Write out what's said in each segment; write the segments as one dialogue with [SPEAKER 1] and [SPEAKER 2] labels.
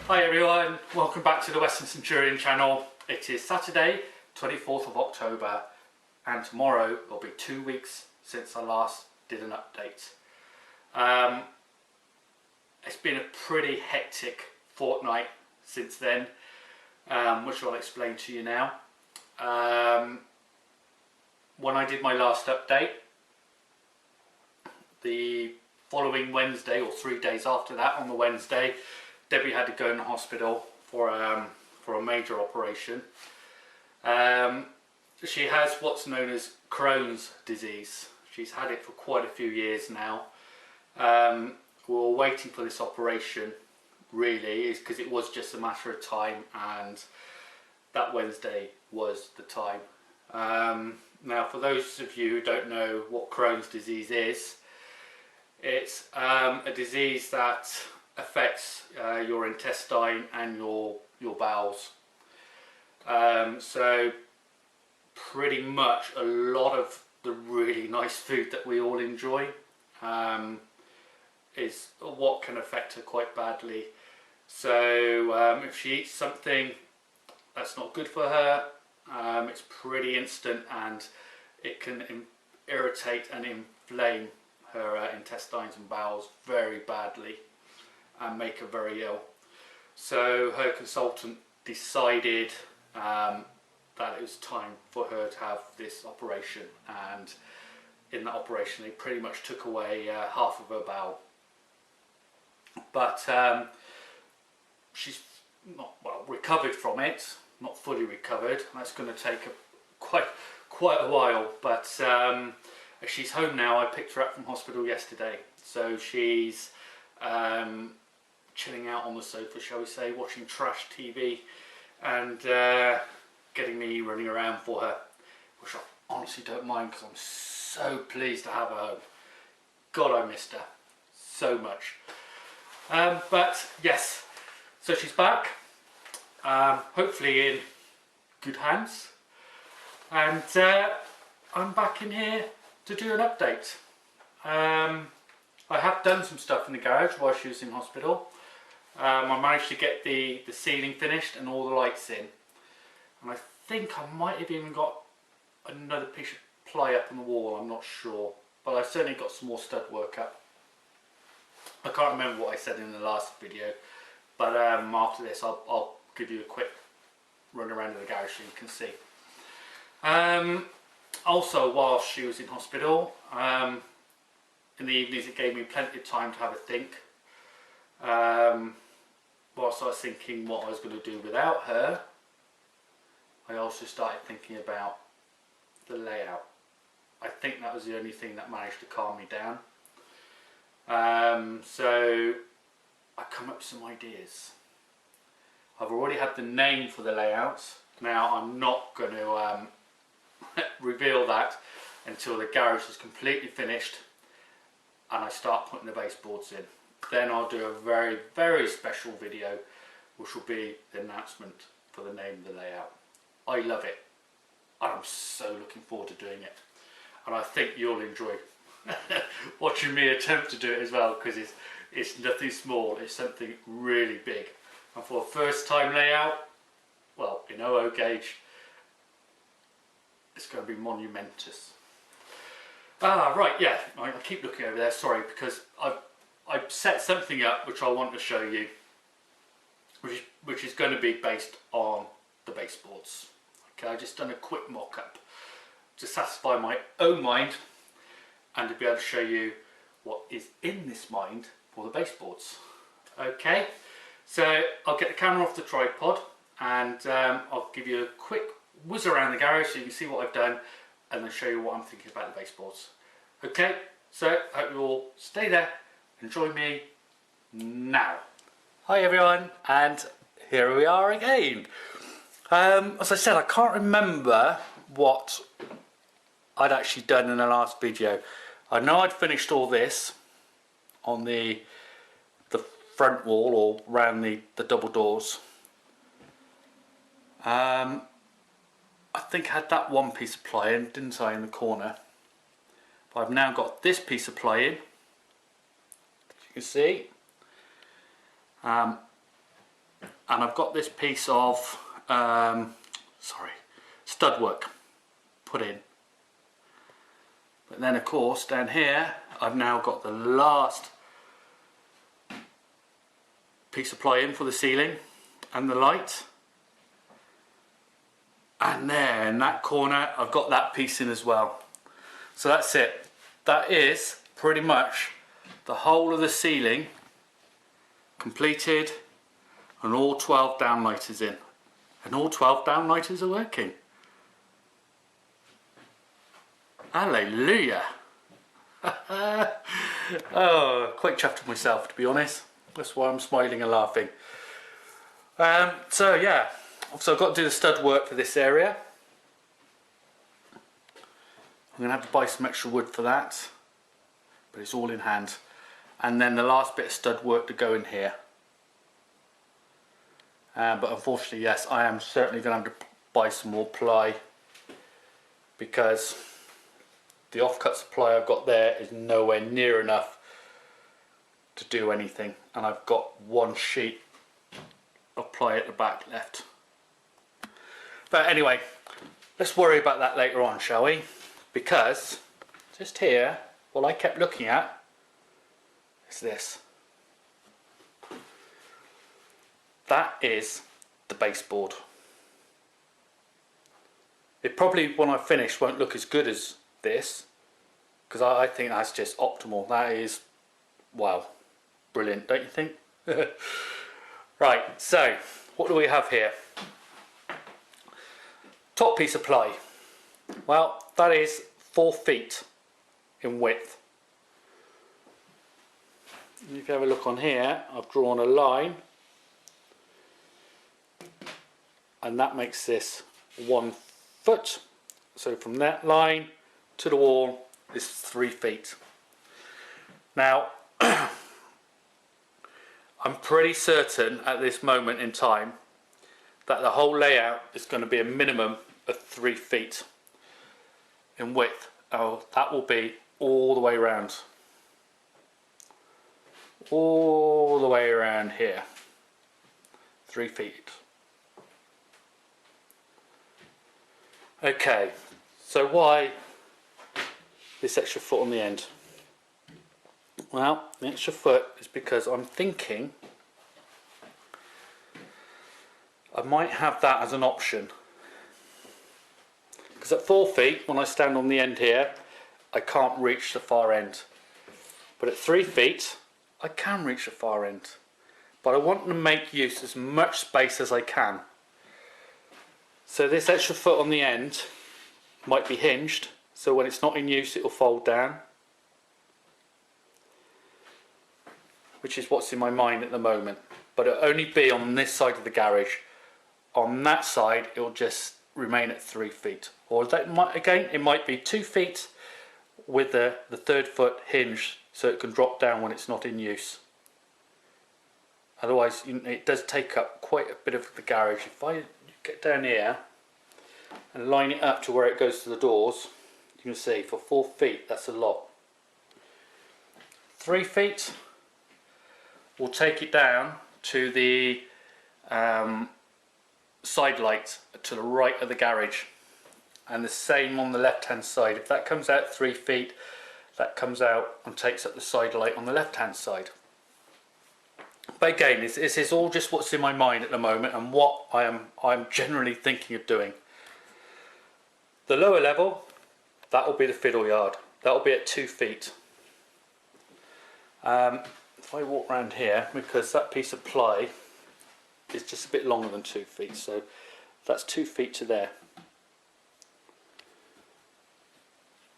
[SPEAKER 1] Hi everyone, welcome back to the Western Centurion channel. It is Saturday 24th of October and tomorrow will be 2 weeks since I last did an update. It's been a pretty hectic fortnight since then, which I'll explain to you now. When I did my last update, the following Wednesday or 3 days after that, on the Wednesday, Debbie had to go in the hospital for a major operation. She has what's known as Crohn's disease. She's had it for quite a few years now. We're waiting for this operation, really, is because it was just a matter of time, and that Wednesday was the time. Now, for those of you who don't know what Crohn's disease is, it's a disease that affects your intestine and your bowels. So pretty much a lot of the really nice food that we all enjoy is what can affect her quite badly. So if she eats something that's not good for her, it's pretty instant, and it can irritate and inflame her intestines and bowels very badly and make her very ill. So her consultant decided that it was time for her to have this operation, and in that operation they pretty much took away half of her bowel. But she's not recovered from it, not fully recovered. That's going to take quite a while, but she's home now. I picked her up from hospital yesterday, so she's chilling out on the sofa, shall we say, watching trash TV and getting me running around for her, which I honestly don't mind because I'm so pleased to have her home. God, I missed her so much. But yes, so she's back, hopefully in good hands, and I'm back in here to do an update. I have done some stuff in the garage while she was in hospital. I managed to get the ceiling finished and all the lights in, and I think I might have even got another piece of ply up on the wall, I'm not sure, but I certainly got some more stud work up. I can't remember what I said in the last video, but after this I'll give you a quick run around in the garage so you can see. Also, while she was in hospital, in the evenings it gave me plenty of time to have a think. Whilst I was thinking what I was going to do without her, I also started thinking about the layout. I think that was the only thing that managed to calm me down. So I come up with some ideas. I've already had the name for the layout. Now I'm not going to reveal that until the garage is completely finished and I start putting the baseboards in. Then I'll do a very, very special video which will be the announcement for the name of the layout. I love it and I'm so looking forward to doing it, and I think you'll enjoy watching me attempt to do it as well, because it's nothing small, it's something really big, and for a first time layout, well, in OO gauge, it's going to be monumentous. Right, yeah, I keep looking over there, sorry, because I've set something up which I want to show you, which is going to be based on the baseboards. Okay, I've just done a quick mock-up to satisfy my own mind and to be able to show you what is in this mind for the baseboards. Okay, so I'll get the camera off the tripod and I'll give you a quick whiz around the garage so you can see what I've done, and then show you what I'm thinking about the baseboards. Okay, so I hope you all stay there and join me now. Hi everyone, and here we are again. As I said, I can't remember what I'd actually done in the last video. I know I'd finished all this on the front wall or around the double doors. I think I had that one piece of ply in, didn't I, in the corner. But I've now got this piece of ply in, as you can see. and I've got this piece of stud work put in. But then of course down here I've now got the last piece of ply in for the ceiling and the light, and there in that corner I've got that piece in as well. So that's it. That is pretty much the whole of the ceiling completed, and all 12 downlighters in, and all 12 downlighters are working. Hallelujah. Oh, quite chuffed with myself, to be honest. That's why I'm smiling and laughing. So yeah, so I've got to do the stud work for this area. I'm going to have to buy some extra wood for that, but it's all in hand. And then the last bit of stud work to go in here. But unfortunately, yes, I am certainly going to have to buy some more ply, because the offcut supply I've got there is nowhere near enough to do anything, and I've got one sheet of ply at the back left. But anyway, let's worry about that later on, shall we? Because just here, what I kept looking at is this. That is the baseboard. It probably, when I finish, won't look as good as this, because I think that's just optimal. That is, wow, brilliant, don't you think? Right, so what do we have here? Top piece of ply. Well, that is 4 feet in width. If you have a look on here, I've drawn a line, and that makes this 1 foot. So from that line to the wall is 3 feet. Now, I'm pretty certain at this moment in time that the whole layout is going to be a minimum of 3 feet in width. Oh, that will be all the way around. All the way around here. 3 feet. Okay, so why this extra foot on the end? Well, the extra foot is because I'm thinking I might have that as an option. Because at 4 feet, when I stand on the end here, I can't reach the far end. But at 3 feet, I can reach the far end. But I want to make use of as much space as I can. So this extra foot on the end might be hinged, so when it's not in use it will fold down, which is what's in my mind at the moment. But it'll only be on this side of the garage. On that side it will just remain at 3 feet, or that might, again, it might be 2 feet with the third foot hinged, so it can drop down when it's not in use. Otherwise it does take up quite a bit of the garage. If I get down here and line it up to where it goes to the doors, you can see for 4 feet that's a lot. 3 feet will take it down to the side light to the right of the garage, and the same on the left hand side. If that comes out 3 feet, that comes out and takes up the side light on the left hand side. But again, this is all just what's in my mind at the moment and what I'm generally thinking of doing. The lower level, that will be the fiddle yard. That will be at 2 feet. If I walk around here, because that piece of ply is just a bit longer than 2 feet, so that's 2 feet to there.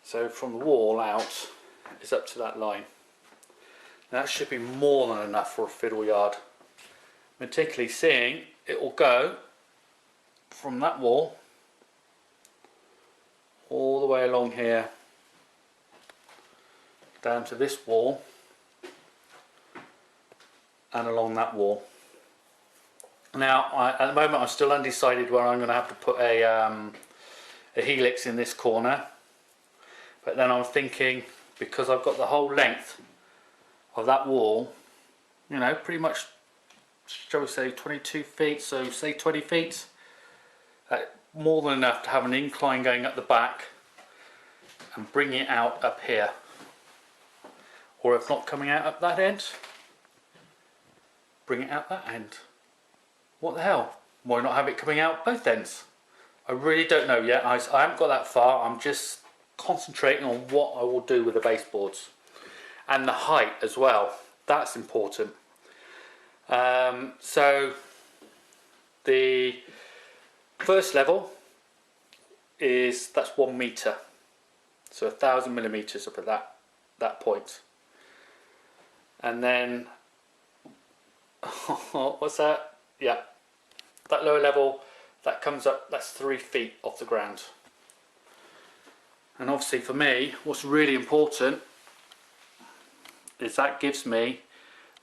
[SPEAKER 1] So from the wall out is up to that line. Now that should be more than enough for a fiddle yard, particularly seeing it will go from that wall all the way along here down to this wall and along that wall. Now at the moment I'm still undecided where I'm going to have to put a helix in this corner, but then I'm thinking, because I've got the whole length of that wall, you know, pretty much shall we say 22 feet, so say 20 feet. More than enough to have an incline going up the back and bring it out up here. Or if not coming out up that end, bring it out that end. What the hell? Why not have it coming out both ends? I really don't know yet. I haven't got that far. I'm just concentrating on what I will do with the baseboards. And the height as well. That's important. So the first level that's 1 meter. So 1,000 millimeters up at that point. And then what's that? Yeah, that lower level, that comes up, that's 3 feet off the ground. And obviously for me, what's really important is that gives me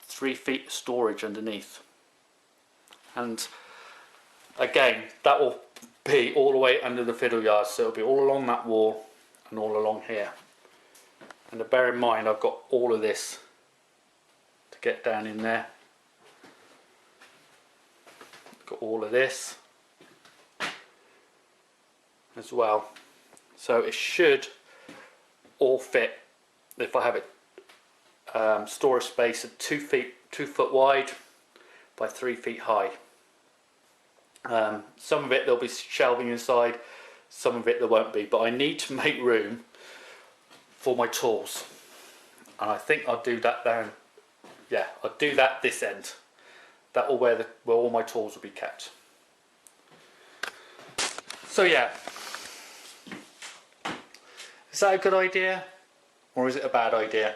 [SPEAKER 1] 3 feet of storage underneath. And again, that will be all the way under the fiddle yard, so it'll be all along that wall and all along here. And to bear in mind, I've got all of this to get down in there. Got all of this as well, so it should all fit if I have it storage space of 2 foot wide by 3 feet high. Some of it there'll be shelving inside, some of it there won't be, but I need to make room for my tools, and I think I'll do that down. Yeah, I'll do that this end. That will where all my tools will be kept. So yeah, is that a good idea or is it a bad idea?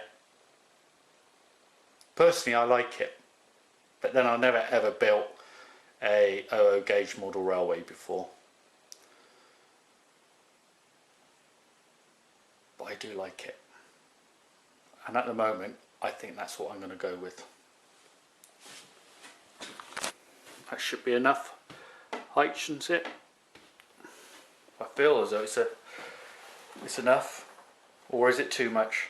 [SPEAKER 1] Personally, I like it, but then I've never ever built a 00 gauge model railway before. But I do like it, and at the moment I think that's what I'm going to go with. That should be enough height, shouldn't it? I feel as though it's enough, or is it too much?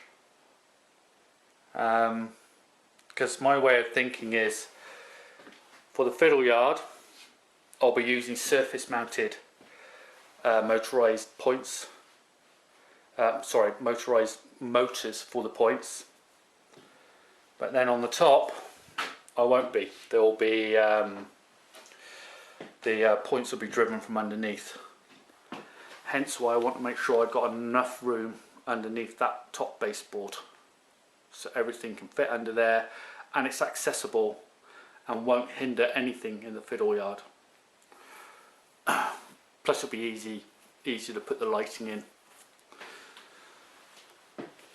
[SPEAKER 1] Because my way of thinking is, for the fiddle yard, I'll be using surface mounted motorised points. Motorised motors for the points. But then on the top, I won't be. There will be the points will be driven from underneath. Hence why I want to make sure I've got enough room underneath that top baseboard, so everything can fit under there and it's accessible and won't hinder anything in the fiddle yard. Plus it'll be easy to put the lighting in.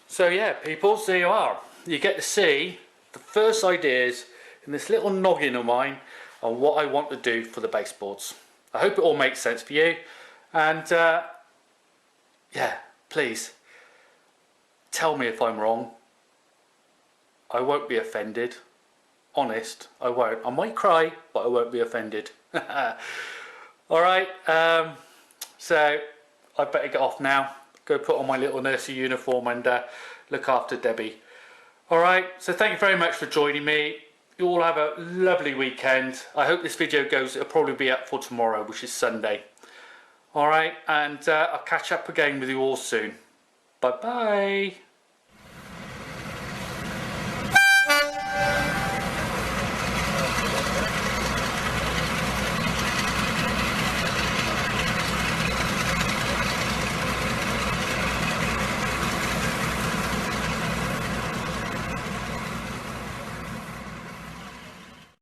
[SPEAKER 1] So yeah, people, there you are. You get to see the first ideas in this little noggin of mine on what I want to do for the baseboards. I hope it all makes sense for you, and yeah, please tell me if I'm wrong. I won't be offended. Honest, I won't. I might cry, but I won't be offended. Alright, so I better get off now. Go put on my little nursery uniform and look after Debbie. Alright, so thank you very much for joining me. You all have a lovely weekend. I hope this video it'll probably be up for tomorrow, which is Sunday. Alright, and I'll catch up again with you all soon. Bye bye.